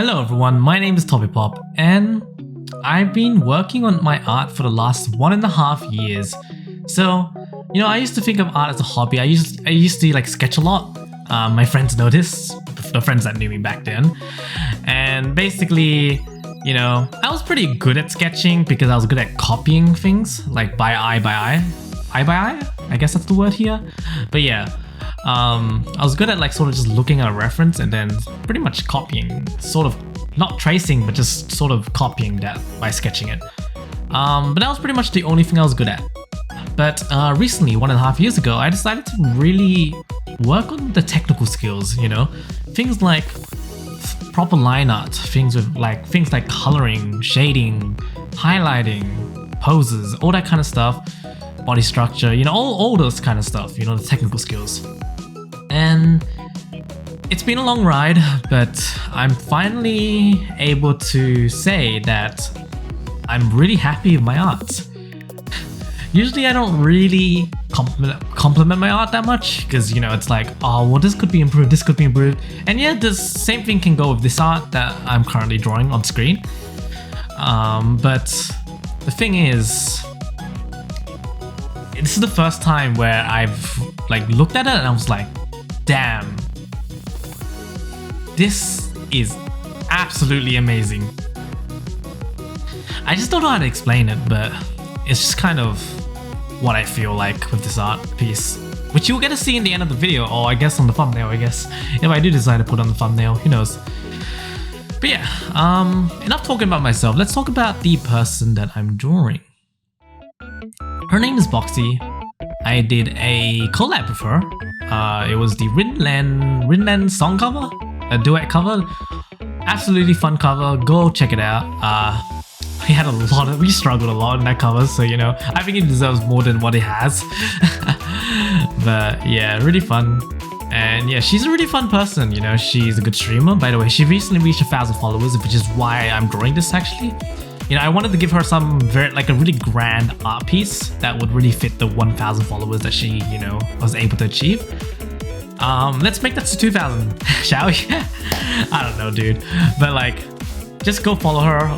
Hello everyone, my name is Toppypop and I've been working on my art for the last 1.5 years. So, I used to think of art as a hobby. I used to like sketch a lot. My friends know this, the friends that knew me back then. And basically, I was pretty good at sketching because I was good at copying things like by eye. I guess that's the word here. But yeah. I was good at like sort of just looking at a reference and then pretty much copying, sort of not tracing, but just sort of copying that by sketching it. But that was pretty much the only thing I was good at. But recently, 1.5 years ago, I decided to really work on the technical skills, things like proper line art, things like coloring, shading, highlighting, poses, all that kind of stuff, body structure, all those kind of stuff, the technical skills. And it's been a long ride, but I'm finally able to say that I'm really happy with my art. Usually I don't really compliment my art that much because, it's like, oh, well, this could be improved, this could be improved. And yeah, the same thing can go with this art that I'm currently drawing on screen. But the thing is, this is the first time where I've like looked at it and I was like, damn, this is absolutely amazing. I just don't know how to explain it, but it's just kind of what I feel like with this art piece, which you'll get to see in the end of the video, or I guess on the thumbnail, if I do decide to put on the thumbnail, who knows. But yeah, enough talking about myself, let's talk about the person that I'm drawing. Her name is Boxy. I did a collab with her. It was the Rinland song cover, a duet cover. Absolutely fun cover. Go check it out. We struggled a lot in that cover, so I think it deserves more than what it has. But yeah, really fun. And yeah, she's a really fun person. She's a good streamer. By the way, she recently reached 1,000 followers, which is why I'm drawing this actually. I wanted to give her some a really grand art piece that would really fit the 1,000 followers that she, was able to achieve. Let's make that to 2,000, shall we? I don't know, dude. But just go follow her.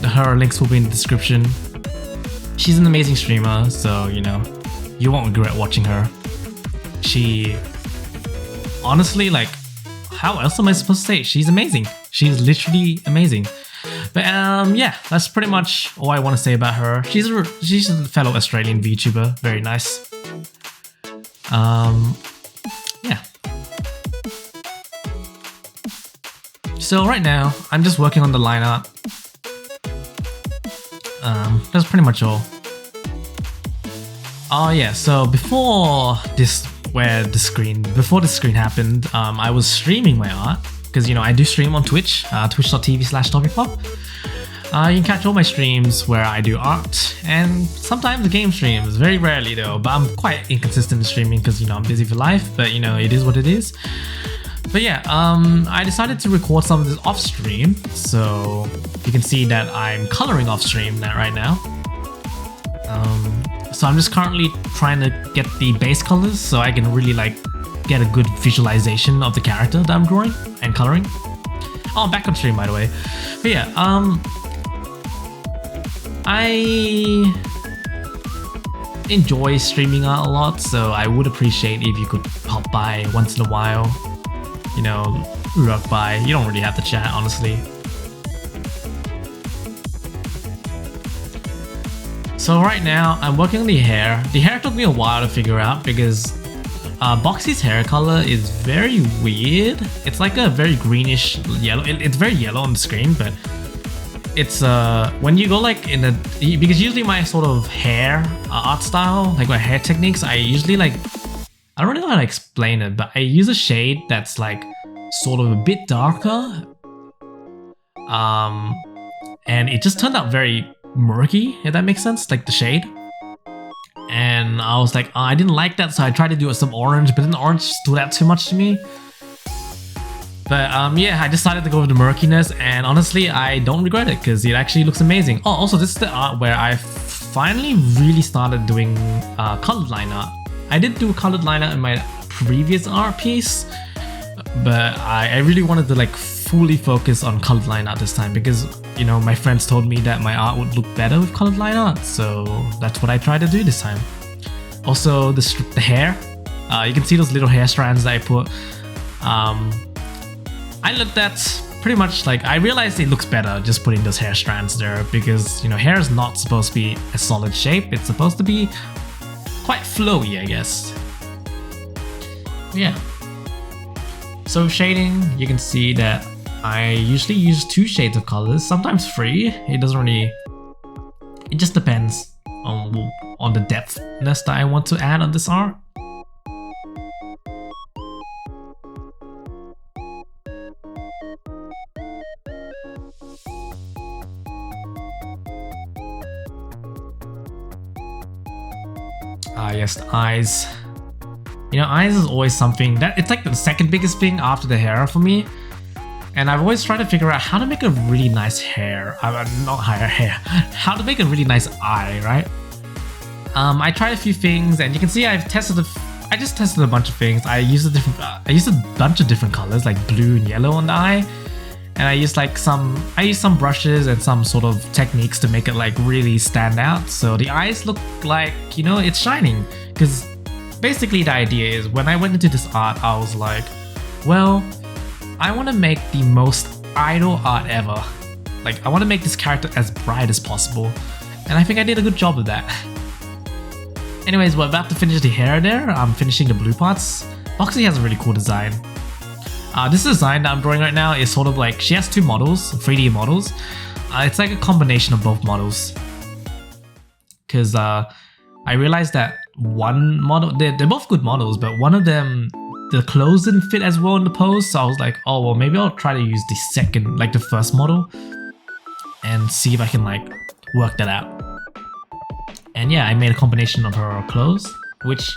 Her links will be in the description. She's an amazing streamer, so, you won't regret watching her. She, honestly, how else am I supposed to say it? She's amazing. She's literally amazing. But yeah, that's pretty much all I want to say about her. She's a fellow Australian VTuber, very nice. Yeah. So right now, I'm just working on the line art. That's pretty much all. Oh yeah, so before the screen happened, I was streaming my art. Because I do stream on Twitch, twitch.tv/Toppypop. You can catch all my streams where I do art and sometimes game streams, very rarely though, but I'm quite inconsistent in streaming because I'm busy for life, but it is what it is. But yeah, I decided to record some of this off stream, so you can see that I'm coloring off stream right now. So I'm just currently trying to get the base colors so I can really get a good visualization of the character that I'm drawing and coloring. Oh, I'm back on stream by the way. But yeah, I enjoy streaming art a lot, so I would appreciate if you could pop by once in a while. Rock by. You don't really have to chat, honestly. So right now, I'm working on the hair. The hair took me a while to figure out because Boxy's hair color is very weird. It's like a very greenish yellow. It's very yellow on the screen, but it's when you go because usually my sort of hair art style, my hair techniques, I usually I don't really know how to explain it, but I use a shade that's sort of a bit darker. And it just turned out very murky, if that makes sense, the shade. And I was like, I didn't like that, so I tried to do some orange, but then the orange stood out too much to me. But yeah, I decided to go with the murkiness, and honestly, I don't regret it because it actually looks amazing. Oh, also, this is the art where I finally really started doing colored line art. I did do colored line art in my previous art piece, but I really wanted to fully focus on colored line art this time because, you know, my friends told me that my art would look better with colored line art, so that's what I tried to do this time. Also, the hair. You can see those little hair strands that I put. I looked at pretty much like, I realized it looks better just putting those hair strands there because, you know, hair is not supposed to be a solid shape. It's supposed to be quite flowy, I guess. Yeah. So shading, you can see that I usually use 2 shades of colors, sometimes 3. It doesn't really, it just depends on the depthness that I want to add on this art. Yes, the eyes. You know, eyes is always something that it's like the second biggest thing after the hair for me. And I've always tried to figure out how to make a really nice hair. How to make a really nice eye, right? I tried a few things, and you can see I just tested a bunch of things. I used a bunch of different colors like blue and yellow on the eye. And I used some brushes and some sort of techniques to make it like really stand out. So the eyes look like, you know, it's shining. Because basically the idea is when I went into this art, I was like, well, I want to make the most idol art ever. Like, I want to make this character as bright as possible. And I think I did a good job of that. Anyways, we're about to finish the hair there. I'm finishing the blue parts. Boxy has a really cool design. This design that I'm drawing right now is sort of like, she has 2 models, 3D models. It's like a combination of both models. Because I realized that one model, they're both good models, but one of them, the clothes didn't fit as well in the pose. So I was like, oh, well, maybe I'll try to use the second, like the first model and see if I can like work that out. And yeah, I made a combination of her clothes, which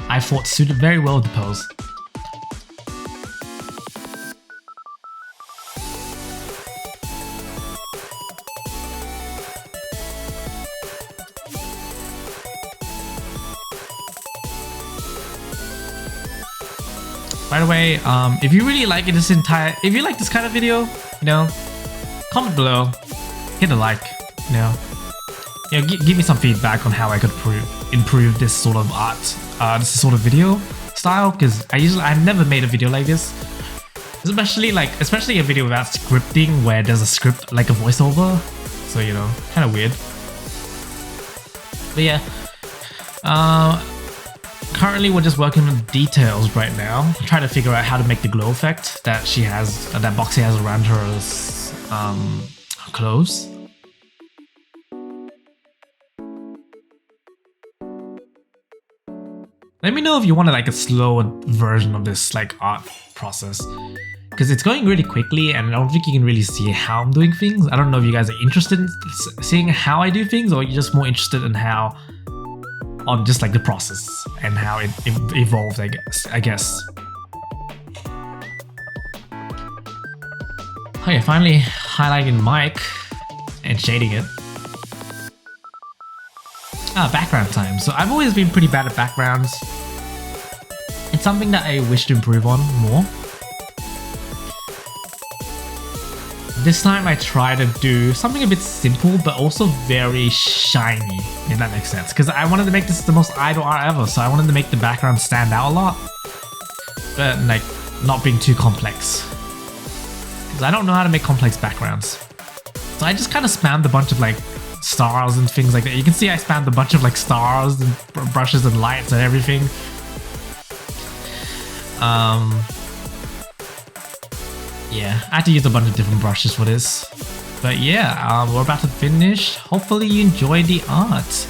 I thought suited very well with the pose. By the way, if you really like this if you like this kind of video, you know, comment below, hit a like, you know, give me some feedback on how I could improve this sort of art, this sort of video style, because I've never made a video like this, especially a video without scripting where there's a script like a voiceover, so you know, kind of weird. But yeah, currently we're just working on details right now, trying to figure out how to make the glow effect that she has, that Boxy has around her clothes. Let me know if you want like a slower version of this like art process, because it's going really quickly and I don't think you can really see how I'm doing things. I don't know if you guys are interested in seeing how I do things, or you're just more interested in on just like the process and how it evolved, I guess. Okay, finally highlighting Mike and shading it. Background time. So I've always been pretty bad at backgrounds. It's something that I wish to improve on more. This time I try to do something a bit simple but also very shiny, if that makes sense. Because I wanted to make this the most idol art ever, so I wanted to make the background stand out a lot. But like, not being too complex. Because I don't know how to make complex backgrounds. So I just kind of spammed a bunch of like stars and things like that. You can see I spammed a bunch of like stars and brushes and lights and everything. Yeah, I had to use a bunch of different brushes for this. But yeah, we're about to finish. Hopefully you enjoyed the art.